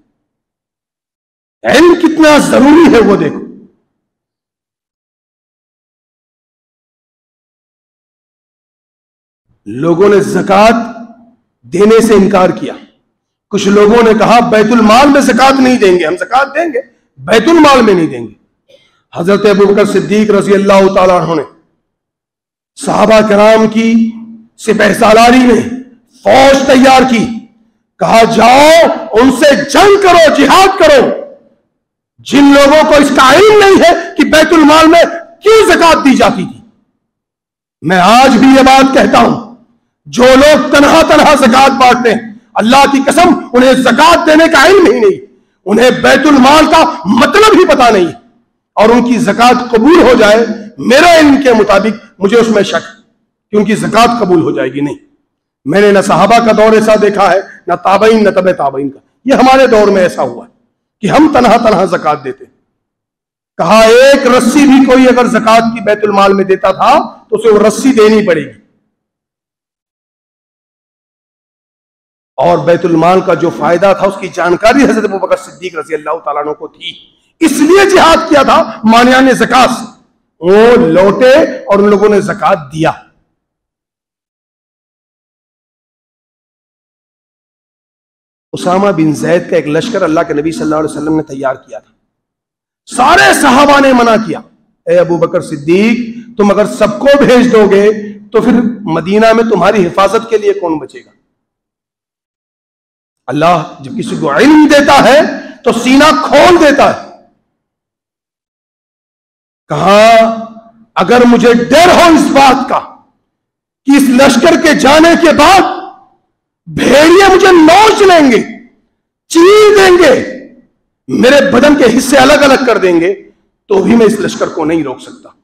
A: इल्म कितना जरूरी है वो देखो। लोगों ने ज़कात देने से इनकार किया। कुछ लोगों ने कहा बैतुल माल में ज़कात नहीं देंगे, हम ज़कात देंगे, बैतुल माल में नहीं देंगे। हजरत अबू बकर सिद्दीक रज़ी अल्लाह तआला अन्हु ने सहाबा किराम की सिपहसालारी में फौज तैयार की, कहा जाओ उनसे जंग करो, जिहाद करो। जिन लोगों को इसका इल्म नहीं है कि बैतुल माल में क्यों ज़कात दी जाती थी, मैं आज भी यह बात कहता हूं, जो लोग तनहा तनहा ज़कात बांटते हैं, अल्लाह की कसम उन्हें ज़कात देने का इल्म ही नहीं, उन्हें बैतुल माल का मतलब ही पता नहीं, और उनकी ज़कात कबूल हो जाए मेरे इल्म के मुताबिक मुझे उसमें शक कि उनकी ज़कात कबूल हो जाएगी नहीं। मैंने न सहाबा का दौर ऐसा देखा है, न ताबईन, न तबे ताबईन का। यह हमारे दौर में ऐसा हुआ है कि हम तनहा तनहा ज़कात देते। कहा एक रस्सी भी कोई अगर ज़कात की बैतुल माल में देता था तो उसे वो रस्सी देनी पड़ेगी। और बैतुल माल का जो फायदा था उसकी जानकारी हज़रत अबू बकर सिद्दीक रज़ी अल्लाह तआला अन्हु को थी, इसलिए जिहाद किया था मानियाने ज़कात से। वो लौटे और उन लोगों ने ज़कात दिया। उसामा बिन जैद का एक लश्कर अल्लाह के नबी सल्लल्लाहु अलैहि वसल्लम ने तैयार किया था। सारे सहाबा ने मना किया, ए अबू बकर सिद्दीक, तुम अगर सबको भेज दोगे तो फिर मदीना में तुम्हारी हिफाजत के लिए कौन बचेगा? अल्लाह जब किसी को इल्म देता है तो सीना खोल देता है। कहा अगर मुझे डर हो इस बात का कि इस लश्कर के जाने के बाद भेड़िए मुझे नोच लेंगे, चीर देंगे, मेरे बदन के हिस्से अलग अलग कर देंगे, तो भी मैं इस लश्कर को नहीं रोक सकता।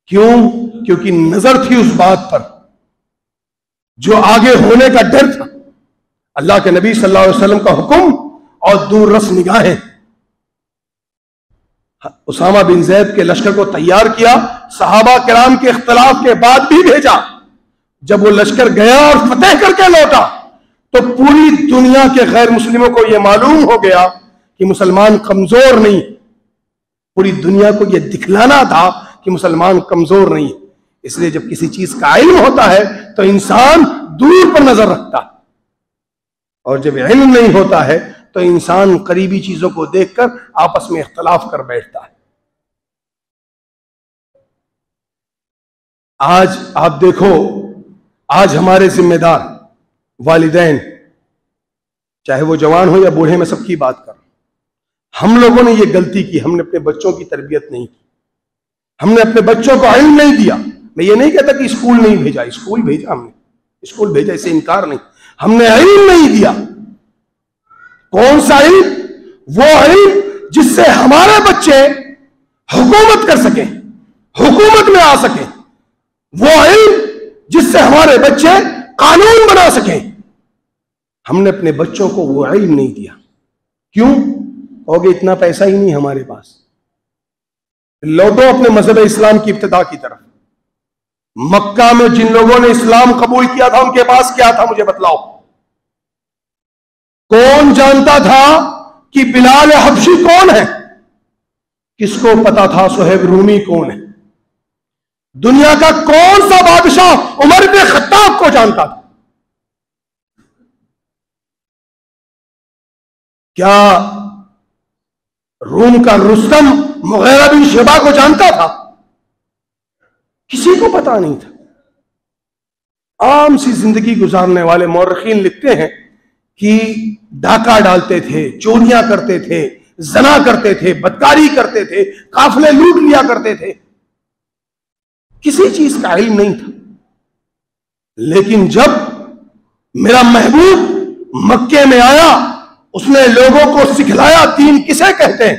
A: क्यों? क्योंकि नजर थी उस बात पर जो आगे होने का डर था। अल्लाह के नबी सल्लल्लाहु अलैहि वसल्लम का हुक्म और दूर रस निगाहें। उसामा बिन जैद के लश्कर को तैयार किया, सहाबा किराम के इख्तिलाफ के बाद भी भेजा। जब वो लश्कर गया और फतेह करके लौटा तो पूरी दुनिया के गैर मुस्लिमों को यह मालूम हो गया कि मुसलमान कमजोर नहीं। पूरी दुनिया को यह दिखलाना था कि मुसलमान कमजोर नहीं। इसलिए जब किसी चीज का इल्म होता है तो इंसान दूर पर नजर रखता है, और जब इल्म नहीं होता है तो इंसान करीबी चीजों को देखकर आपस में इख्तलाफ कर बैठता है। आज आप देखो, आज हमारे जिम्मेदार वालिदैन, चाहे वो जवान हो या बूढ़े, में सबकी बात कर, हम लोगों ने ये गलती की, हमने अपने बच्चों की तरबियत नहीं की, हमने अपने बच्चों को इल्म नहीं दिया। मैं ये नहीं कहता कि स्कूल नहीं भेजा, स्कूल भेजा, हमने स्कूल भेजा, इसे इनकार नहीं, हमने इल्म नहीं दिया। कौन सा इल्म? वो इल्म जिससे हमारे बच्चे हुकूमत कर सके, हुकूमत में आ सके, वो इल्म जिससे हमारे बच्चे कानून बना सके। हमने अपने बच्चों को वो इल्म नहीं दिया। क्यों? कहोगे इतना पैसा ही नहीं हमारे पास। लौटो अपने मजहब इस्लाम की इब्तिदा की तरफ। मक्का में जिन लोगों ने इस्लाम कबूल किया था उनके पास क्या था, मुझे बतलाओ। कौन जानता था कि बिलाल हबशी कौन है? किसको पता था सुहेब रूमी कौन है? दुनिया का कौन सा बादशाह उमर इब्न खत्ताब को जानता था? क्या रूम का रुस्तम मुगीरा बिन शेबा को जानता था? किसी को पता नहीं था। आम सी जिंदगी गुजारने वाले मौरखीन लिखते हैं कि डाका डालते थे, चोरियां करते थे, जना करते थे, बदकारी करते थे, काफिले लूट लिया करते थे, किसी चीज का इल्म नहीं था। लेकिन जब मेरा महबूब मक्के में आया, उसने लोगों को सिखलाया दीन किसे कहते हैं,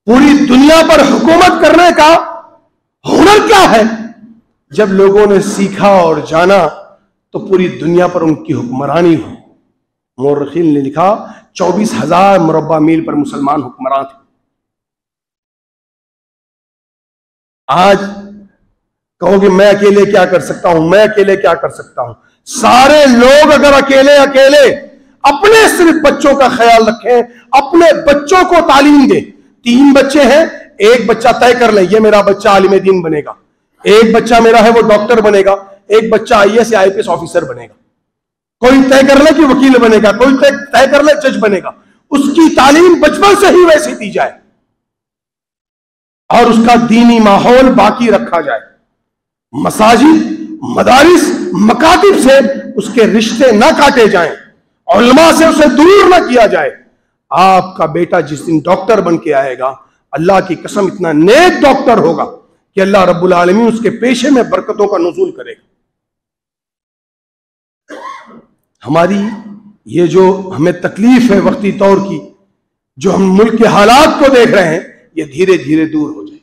A: पूरी दुनिया पर हुकूमत करने का हुनर क्या है। जब लोगों ने सीखा और जाना तो पूरी दुनिया पर उनकी हुक्मरानी हो। मौरखीन ने लिखा 24,000 मुरब्बा मील पर मुसलमान हुक्मरान थे। आज कहोगे मैं अकेले क्या कर सकता हूं, मैं अकेले क्या कर सकता हूं। सारे लोग अगर अकेले अकेले अपने सिर्फ बच्चों का ख्याल रखें, अपने बच्चों को तालीम दे। 3 बच्चे हैं, एक बच्चा तय कर ले ये मेरा बच्चा आलिम दीन बनेगा, एक बच्चा मेरा है वो डॉक्टर बनेगा, एक बच्चा IAS या IPS ऑफिसर बनेगा, कोई तय कर ले कि वकील बनेगा, कोई तय कर ले जज बनेगा। उसकी तालीम बचपन से ही वैसी दी जाए और उसका दीनी माहौल बाकी रखा जाए। मसाजिद, मदारिस, मकातिब से उसके रिश्ते ना काटे जाएं, उलमा से उसे दूर ना किया जाए। आपका बेटा जिस दिन डॉक्टर बन के आएगा, अल्लाह की कसम इतना नेक डॉक्टर होगा कि अल्लाह रब्बुल आलमीन उसके पेशे में बरकतों का नुज़ूल करेगा। हमारी ये जो हमें तकलीफ है वक्ती तौर की, जो हम मुल्क के हालात को देख रहे हैं, ये धीरे धीरे दूर हो जाए।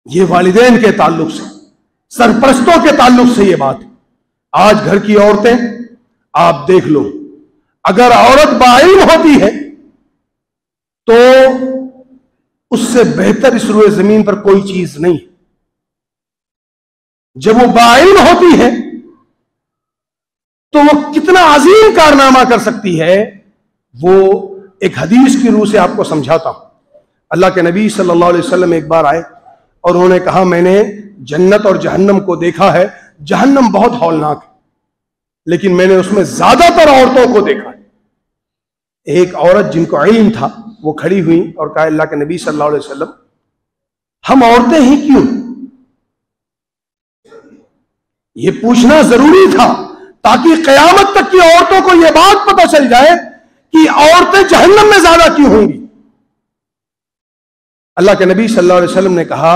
A: ये वालिदैन के ताल्लुक से, सरपरस्तों के ताल्लुक से ये बात है। आज घर की औरतें आप देख लो, अगर औरत बाइम होती है तो उससे बेहतर इस रुए जमीन पर कोई चीज नहीं। जब वो बाइम होती है तो वो कितना अजीम कारनामा कर सकती है, वो एक हदीस की रूह से आपको समझाता हूं। अल्लाह के नबी सल्लल्लाहु अलैहि वसल्लम एक बार आए और उन्होंने कहा, मैंने जन्नत और जहन्नम को देखा है। जहन्नम बहुत हौलनाक है, लेकिन मैंने उसमें ज्यादातर औरतों को देखा है। एक औरत जिनको इल्म था वो खड़ी हुई और कहा, अल्लाह के नबी सल्लल्लाहु अलैहि वसल्लम, हम औरतें ही क्यों? ये पूछना जरूरी था ताकि कयामत तक की औरतों को यह बात पता चल जाए कि औरतें जहन्नम में ज्यादा क्यों होंगी। अल्लाह के नबी सल्लल्लाहु अलैहि वसल्लम ने कहा,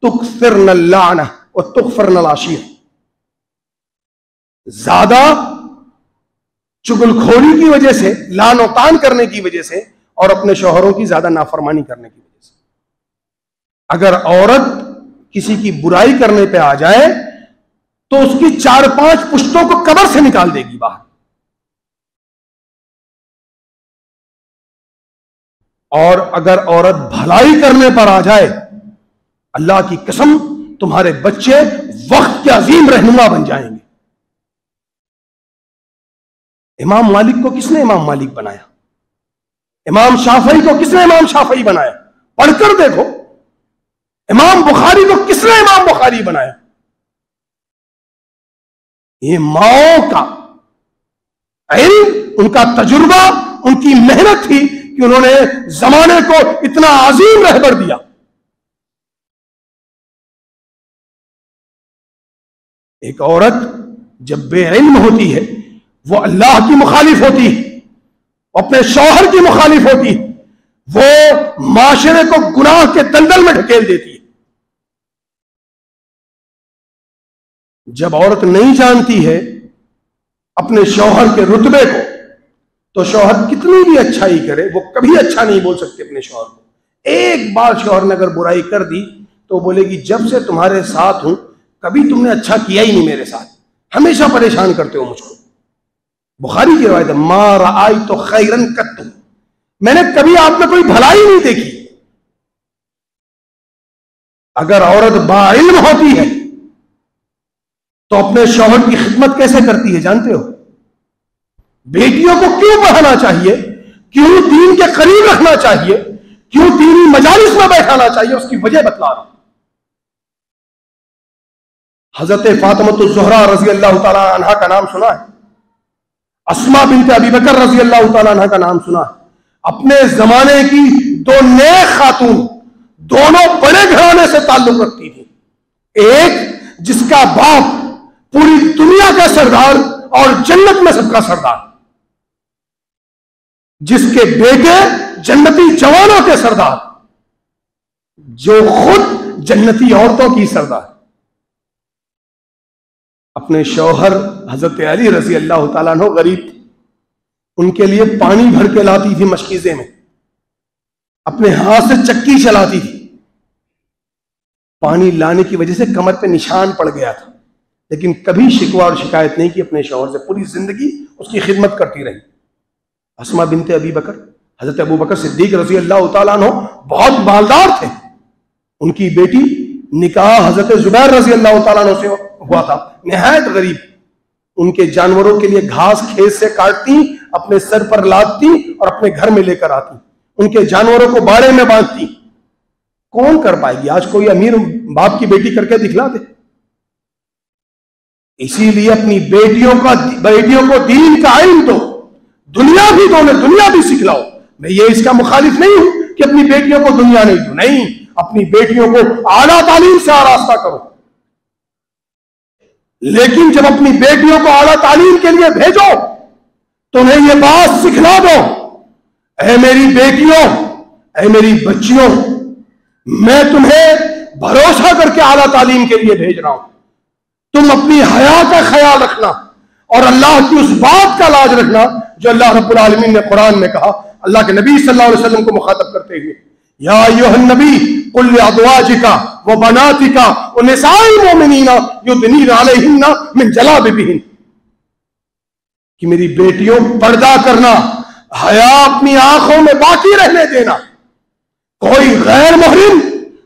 A: तुकफिरन लाना व तुकफिरन आशीर, ज्यादा चुगलखोरी की वजह से, लान तान करने की वजह से और अपने शौहरों की ज्यादा नाफरमानी करने की वजह से। अगर औरत किसी की बुराई करने पे आ जाए तो उसकी 4-5 पुश्तों को कब्र से निकाल देगी बाहर। और अगर औरत भलाई करने पर आ जाए, अल्लाह की कसम तुम्हारे बच्चे वक्त के अजीम रहनुमा बन जाएंगे। इमाम मालिक को किसने इमाम मालिक बनाया? इमाम शाफई को किसने इमाम शाफई बनाया? पढ़कर देखो। इमाम बुखारी को किसने इमाम बुखारी बनाया? ये माओ का इल्म, उनका तजुर्बा, उनकी मेहनत थी कि उन्होंने जमाने को इतना अजीम रहबर दिया। एक औरत जब बेइल्म होती है, वो अल्लाह की मुखालिफ होती है, अपने शौहर की मुखालिफ होती है, वो माशरे को गुनाह के दलदल में ढकेल देती है। जब औरत नहीं जानती है अपने शौहर के रुतबे को, तो शौहर कितनी भी अच्छाई करे, वो कभी अच्छा नहीं बोल सकते अपने शौहर को। एक बार शौहर ने अगर बुराई कर दी तो बोलेगी, जब से तुम्हारे साथ हूं कभी तुमने अच्छा किया ही नहीं मेरे साथ, हमेशा परेशान करते हो मुझको। बुखारी की रवायत है, मा राई तो खैरन कत्तु, मैंने कभी आप में कोई भलाई नहीं देखी। अगर औरत बाइल्म होती है तो अपने शौहर की खिदमत कैसे करती है जानते हो? बेटियों को क्यों पढ़ाना चाहिए, क्यों दीन के करीब रखना चाहिए, क्यों दीनी मजालिस में बैठाना चाहिए, उसकी वजह बतला रहा हूं। हजरत फातिमा ज़ुहरा रजी अल्लाह तआला अन्हा का नाम सुना है? अस्मा बिन्त अबी बकर रजी अल्लाह तआला अन्हा का नाम सुना है? अपने जमाने की 2 नेक खातून, दोनों बड़े घराने से ताल्लुक रखती थी। एक जिसका बाप पूरी दुनिया का सरदार और जन्नत में सबका सरदार, जिसके बेटे जन्नती जवानों के सरदार, जो खुद जन्नती औरतों की सरदार। अपने शौहर हजरत अली रजी अल्लाह तआला अन्हु गरीब थे, उनके लिए पानी भर के लाती थी मशकीजे में, अपने हाथ से चक्की चलाती थी। पानी लाने की वजह से कमर पे निशान पड़ गया था, लेकिन कभी शिकवा और शिकायत नहीं की अपने शौहर से, पूरी जिंदगी उसकी खिदमत करती रही। अस्मा बिनते अबी बकर, हजरत अबू बकर सिद्दीक रजी अल्लाह तआला अन्हु बहुत मालदार थे। उनकी बेटी निकाह हजरत जुबैर रजी अल्लाह तआला अन्हु से हुआ था, निहायत गरीब। उनके जानवरों के लिए घास खेत से काटती, अपने सर पर लादती और अपने घर में लेकर आती, उनके जानवरों को बाड़े में बांधती। कौन कर पाएगी? आज कोई अमीर बाप की बेटी करके दिखला दे। इसीलिए अपनी बेटियों को दीन का इल्म दो, दुनिया भी दो, दुनिया भी सिखलाओ। मैं ये इसका मुखालिफ नहीं हूं कि अपनी बेटियों को दुनिया नहीं दो, नहीं, अपनी बेटियों को आला तालीम से आरास्ता करो। लेकिन जब अपनी बेटियों को आला तालीम के लिए भेजो तो उन्हें ये बात सिखला दो, ऐ मेरी बेटियों, ऐ मेरी बच्चियों, मैं तुम्हें भरोसा करके आला तालीम के लिए भेज रहा हूं। तुम अपनी हया का ख्याल रखना और अल्लाह की उस बात का लाज रखना जो अल्लाह रब्बुल आलमीन ने कुरान में कहा, अल्लाह के नबी सल्लल्लाहु अलैहि वसल्लम को मुखातब करते हुए, या अय्युहन नबी कुल लिअज़वाजिका व बनातिका व निसाइल मोमिनीना युदनीना अलैहिन्ना मिन जलाबिबिहिन, कि मेरी बेटियों पर्दा करना, हया अपनी आंखों में बाकी रहने देना। कोई गैर मुहरिम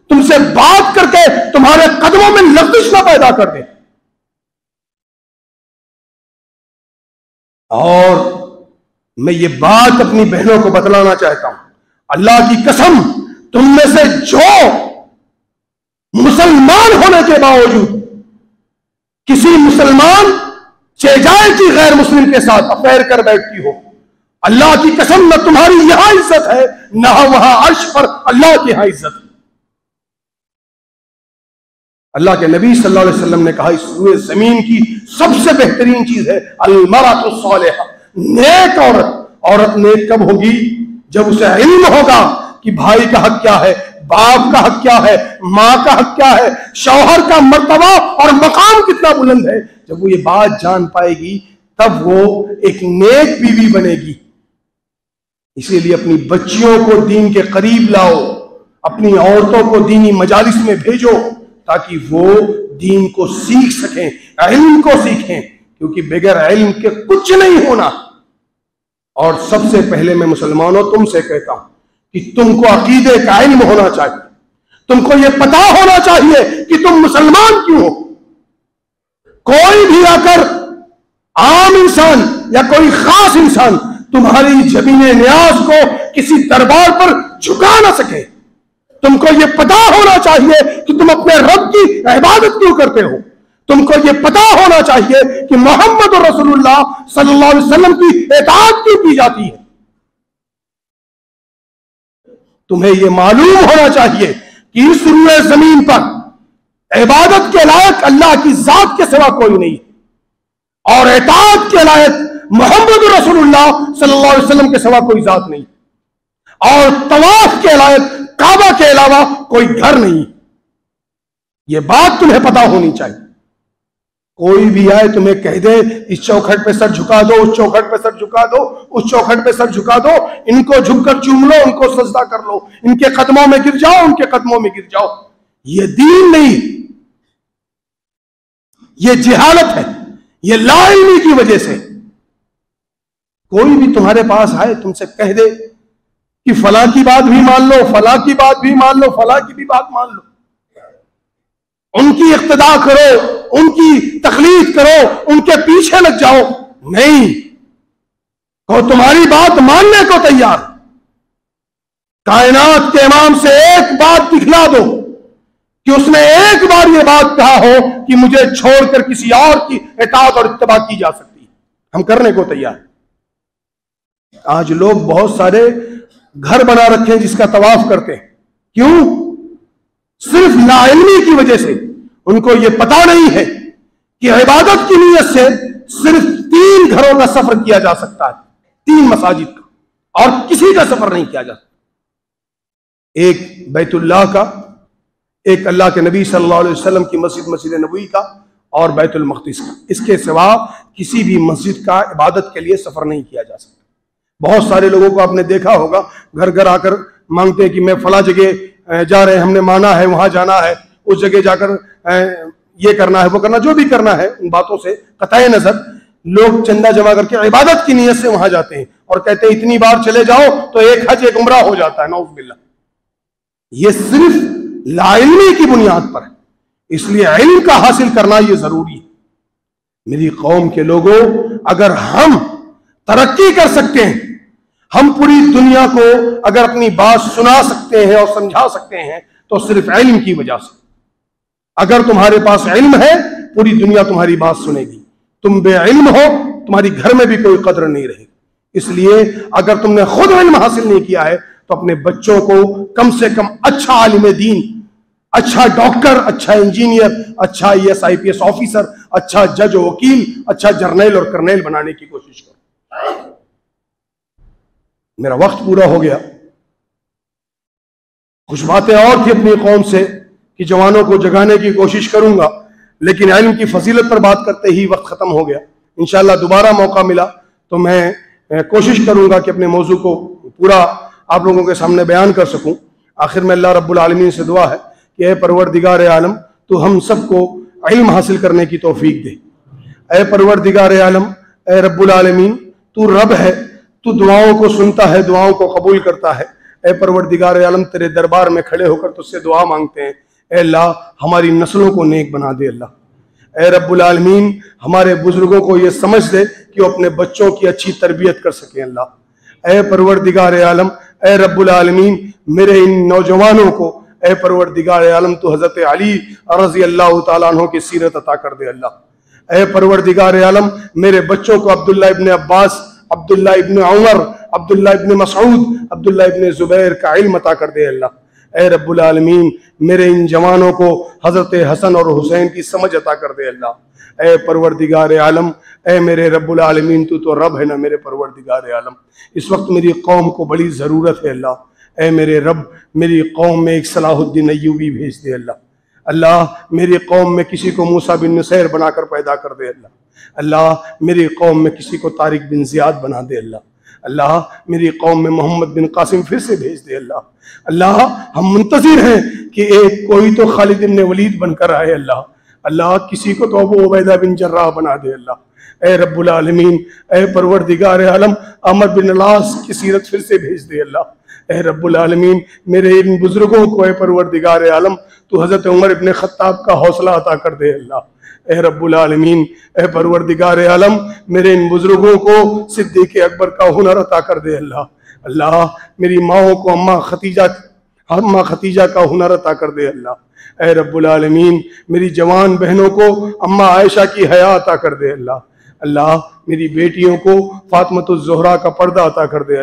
A: तुमसे बात करके तुम्हारे कदमों में लफ्ज़ न पैदा कर दे। और मैं ये बात अपनी बहनों को बतलाना चाहता हूं, अल्लाह की कसम, तुम में से जो मुसलमान होने के बावजूद किसी मुसलमान चेजाए की गैर मुस्लिम के साथ अफेयर कर बैठती हो, अल्लाह की कसम, न तुम्हारी यहां इज्जत है न वहां अर्श पर अल्लाह की यहां इज्जत है। अल्लाह के नबी सल्लल्लाहु अलैहि वसल्लम ने कहा, इस पूरे जमीन की सबसे बेहतरीन चीज है अल-मरअतु सालिहा, नेक औरत। औरत नेक कब होगी? जब उसे इल्म होगा कि भाई का हक क्या है, बाप का हक क्या है, माँ का हक क्या है, शौहर का मर्तबा और मकाम कितना बुलंद है। जब वो ये बात जान पाएगी तब वो एक नेक बीवी बनेगी। इसीलिए अपनी बच्चियों को दीन के करीब लाओ, अपनी औरतों को दीनी मजालिस में भेजो ताकि वो दीन को सीख सकें, इल्म को सीखें, क्योंकि बगैर इल्म के कुछ नहीं होना। और सबसे पहले मैं मुसलमानों तुमसे कहता हूं कि तुमको अकीदे का इल्म होना चाहिए, तुमको यह पता होना चाहिए कि तुम मुसलमान क्यों हो। कोई भी आकर आम इंसान या कोई खास इंसान तुम्हारी जमीने न्याज को किसी दरबार पर झुका ना सके। तुमको यह पता होना चाहिए कि तुम अपने रब की इबादत क्यों करते हो। तुमको यह पता होना चाहिए कि मोहम्मद रसूलुल्लाह सल्लल्लाहु अलैहि वसल्लम की इताअत क्यों की जाती है। तुम्हें यह मालूम होना चाहिए कि इस रूए जमीन पर इबादत के लायक अल्लाह की जात के सिवा कोई नहीं और इताअत के लायक मोहम्मद रसूलुल्लाह सल्लल्लाहु अलैहि वसल्लम के सिवा कोई जात नहीं और तवाफ के लायक काबा के अलावा कोई घर नहीं। यह बात तुम्हें पता होनी चाहिए। कोई भी आए तुम्हें कह दे इस चौखट पे सर झुका दो, उस चौखट पे सर झुका दो, उस चौखट पे सर झुका दो, इनको झुककर चूम लो, उनको सजदा कर लो, इनके कदमों में गिर जाओ, उनके कदमों में गिर जाओ, ये दीन नहीं, ये जिहालत है, ये लाइल्मी की वजह से। कोई भी तुम्हारे पास आए तुमसे कह दे कि फला की बात भी मान लो, फला की बात भी मान लो, फला की भी बात मान लो, उनकी इक्तदा करो, उनकी तकलीफ करो, उनके पीछे लग जाओ, नहीं, और तुम्हारी बात मानने को तैयार। कायनात के इमाम से एक बात दिखला दो कि उसने एक बार ये बात कहा हो कि मुझे छोड़कर किसी और की इताअत और इत्तबा की जा सकती है, हम करने को तैयार। आज लोग बहुत सारे घर बना रखे हैं जिसका तवाफ करते हैं, क्यों? सिर्फ नाइल्मी की वजह से। उनको यह पता नहीं है कि इबादत की नीयत से सिर्फ 3 घरों का सफर किया जा सकता है, 3 मसाजिद का, और किसी का सफर नहीं किया जा सकता। एक बैतुल्लाह का, एक अल्लाह के नबी सल्लल्लाहु अलैहि वसल्लम की मस्जिद, मस्जिद नबवी का, और बैतुल मक़दिस का। इसके सिवा किसी भी मस्जिद का इबादत के लिए सफर नहीं किया जा सकता। बहुत सारे लोगों को आपने देखा होगा घर घर आकर मांगते हैं कि मैं फला जगह जा रहे हैं, हमने माना है, वहां जाना है, उस जगह जाकर ये करना है, वो करना, जो भी करना है। उन बातों से कतई नजर लोग चंदा जमा करके इबादत की नीयत से वहां जाते हैं और कहते हैं इतनी बार चले जाओ तो एक हज एक उम्रा हो जाता है। नौज़ बिल्लाह। ये सिर्फ लाइल्मी की बुनियाद पर है। इसलिए इल्म का हासिल करना ये जरूरी है। मेरी कौम के लोगों, अगर हम तरक्की कर सकते हैं, हम पूरी दुनिया को अगर अपनी बात सुना सकते हैं और समझा सकते हैं, तो सिर्फ इल्म की वजह से। अगर तुम्हारे पास इल्म है, पूरी दुनिया तुम्हारी बात सुनेगी। तुम बेइल्म हो, तुम्हारी घर में भी कोई कदर नहीं रहेगी। इसलिए अगर तुमने खुद इल्म हासिल नहीं किया है, तो अपने बच्चों को कम से कम अच्छा आलिम दीन, अच्छा डॉक्टर, अच्छा इंजीनियर, अच्छा IAS IPS ऑफिसर, अच्छा जज वकील, अच्छा जर्नैल और कर्नैल बनाने की कोशिश करो। मेरा वक्त पूरा हो गया। कुछ बातें और थी अपनी कौम से कि जवानों को जगाने की कोशिश करूंगा, लेकिन इल्म की फजीलत पर बात करते ही वक्त खत्म हो गया। इंशाअल्लाह दोबारा मौका मिला तो मैं कोशिश करूंगा कि अपने मौजू को पूरा आप लोगों के सामने बयान कर सकूं। आखिर में अल्लाह रब्बुल आलमीन से दुआ है कि ए परवरदिगार आलम, तो हम सबको इल्म हासिल करने की तौफीक दे। ए परवरदिगार आलम, ए रब्बुल आलमीन, तू रब है, तू दुआओं को सुनता है, दुआओं को कबूल करता है। ए परवरदिगार आलम, तेरे दरबार में खड़े होकर तुझसे दुआ मांगते हैं, ए अल्लाह हमारी नस्लों को नेक बना दे। अल्लाह ए रब्बुल आलमीन, हमारे बुजुर्गों को ये समझ दे कि वो अपने बच्चों की अच्छी तरबियत कर सकें। अल्लाह ए परवरदिगार आलम, ए रब्बुल आलमीन, मेरे इन नौजवानों को ए परवरदिगार आलम तू हज़रत अली रज़ी अल्लाह तआला अन्हु की सीरत अता कर दे। अल्लाह ए परवरदिगार आलम, मेरे बच्चों को अब्दुल्ला इब्न अब्बास, अब्दुल्ला इब्न उमर, अब्दुल्ला इब्न मसऊद, अब्दुल्ला इब्न जुबैर का इल्म अता कर दे। अल्लाह ए रब्बुल आलमीन, मेरे इन जवानों को हज़रत हसन और हुसैन की समझ अता कर दे। अल्लाह ए परवरदिगार आलम, ए मेरे रब्बुल आलमीन, तू तो रब है ना मेरे परवरदिगार आलम। इस वक्त मेरी कौम को बड़ी ज़रूरत है। अल्लाह ए मेरे रब, मेरी कौम में एक सलाहुद्दीन अय्यूबी भेज दे। अल्लाह मेरी कौम में किसी को मूसा बिन नुसैर बनाकर पैदा कर दे। अल्लाह मेरी कौम में किसी को तारिक बिन ज़ियाद बना दे। अल्लाह मेरी कौम में मोहम्मद बिन कासिम फिर से भेज दे। अल्लाह हम मुंतज़िर हैं कि एक कोई तो खालिद बिन वलीद बनकर आए। अल्लाह किसी को तो अबू उबैदा बिन जर्राह बना दे। ए रब्बुल आलमीन, ए परवरदिगार आलम, अमर बिन लास की सीरत फिर से भेज दे। ए रब्बुल आलमीन, मेरे इन बुजुर्गों को ए परवरदिगार आलम तो हज़रत उमर इब्न खत्ताब का हौसला अता कर दे। ए रब्बुल आलमीन, ए परवरदिगार आलम, मेरे इन बुजुर्गों को सिद्दीक़ अकबर का हुनर अता कर दे। अल्लाह मेरी माओ को अम्मा खतीजा का हुनर अता कर दे। ए रब्बुल आलमीन, मेरी जवान बहनों को अम्मा आयशा की हया अता कर दे। अल्लाह मेरी बेटियों को फातिमतुज़ ज़ोहरा का पर्दा अता कर दे।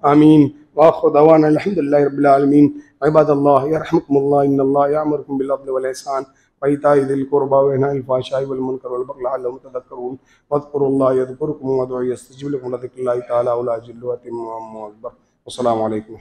A: आमीन। वाखिर दवाना अल्हम्दुलिल्लाहि रब्बिल आलमीन। इबादल्लाह यरहमुकुमुल्लाह, इन्नल्लाह यअमुरुकुम बिल अदलि वल इहसान व इताइ ज़िल कुर्बा व यनहा अनिल फ़हशाइ वल मुनकर वल बग़ि लअल्लकुम तज़क्करून वज़्कुरुल्लाह यज़कुरुकुम वदऊहु यस्तजिब लकुम व लज़िक्रुल्लाहि तआला अला जल्लु व अतिम्मु अक्बर। अस्सलामु अलैकुम।